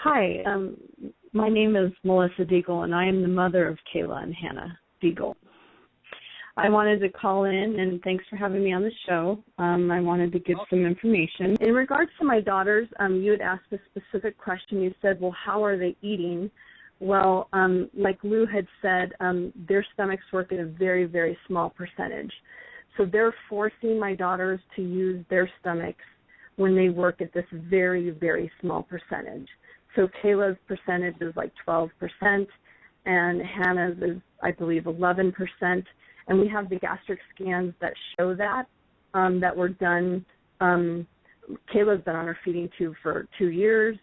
Hi, my name is Melissa Diegel, and I am the mother of Kayla and Hannah Diegel. I wanted to call in, and thanks for having me on the show. I wanted to give some information. In regards to my daughters, you had asked a specific question. You said, well, how are they eating? Well, like Lou had said, their stomachs work at a very, very small percentage. So they're forcing my daughters to use their stomachs when they work at this very, very small percentage. So Kayla's percentage is like 12%, and Hannah's is, I believe, 11%. And we have the gastric scans that show that, that were done. Kayla's been on her feeding tube for 2 years,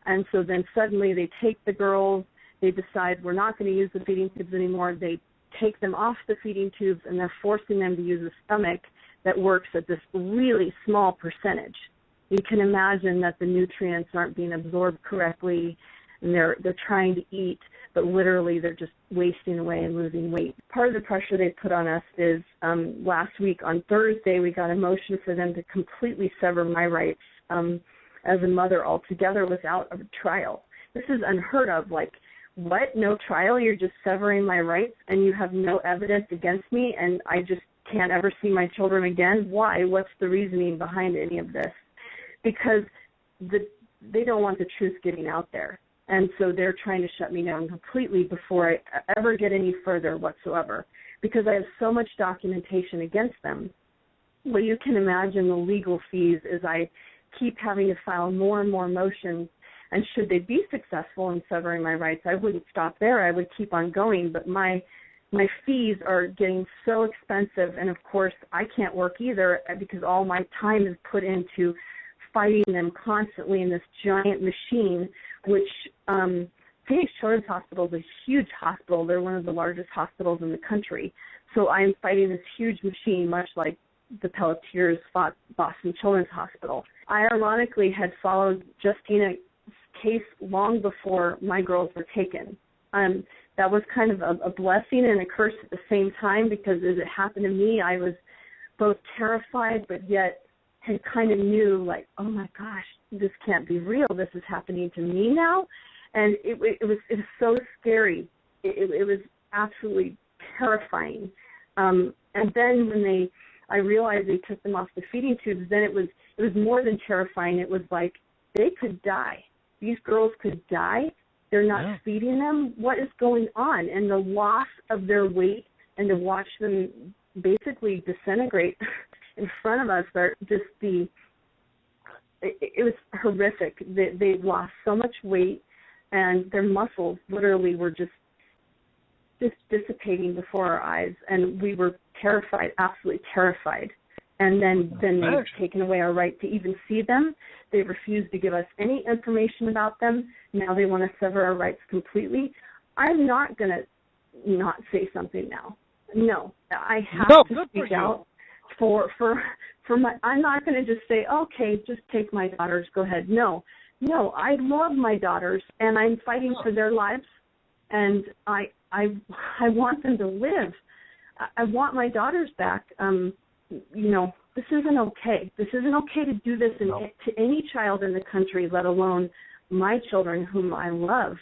and so then suddenly they take the girls, they decide we're not going to use the feeding tubes anymore. They take them off the feeding tubes, and they're forcing them to use a stomach that works at this really small percentage. You can imagine that the nutrients aren't being absorbed correctly, and they're trying to eat, but literally they're just wasting away and losing weight. Part of the pressure they put on us is last week on Thursday we got a motion for them to completely sever my rights as a mother altogether without a trial. This is unheard of. Like, what? No trial? You're just severing my rights and you have no evidence against me and I just can't ever see my children again? Why? What's the reasoning behind any of this? Because they don't want the truth getting out there. And so they're trying to shut me down completely before I ever get any further whatsoever, because I have so much documentation against them. Well, you can imagine the legal fees as I keep having to file more and more motions. And should they be successful in severing my rights, I wouldn't stop there. I would keep on going. But my fees are getting so expensive. And, of course, I can't work either because all my time is put into fighting them constantly in this giant machine, which Phoenix Children's Hospital is a huge hospital. They're one of the largest hospitals in the country. So I'm fighting this huge machine, much like the Pelletiers fought Boston Children's Hospital. I ironically had followed Justina's case long before my girls were taken. That was kind of a blessing and a curse at the same time, because as it happened to me, I was both terrified but yet had kind of knew, like, oh my gosh, this can't be real. This is happening to me now. And it was so scary. It was absolutely terrifying. And then when I realized they took them off the feeding tubes, then it was more than terrifying. It was like they could die. These girls could die. They're not feeding them. What is going on? And the loss of their weight, and to watch them basically disintegrate in front of us, are just it was horrific. They lost so much weight, and their muscles literally were just dissipating before our eyes, and we were terrified, absolutely terrified. And then they've taken away our right to even see them. They refused to give us any information about them. Now they want to sever our rights completely. I'm not going to not say something now. No, I have to speak out for my. I'm not going to just say, okay, just take my daughters, go ahead. No, I love my daughters, and I'm fighting for their lives, and I want them to live. I want my daughters back. This isn't okay. This isn't okay to do this to any child in the country, let alone my children whom I love.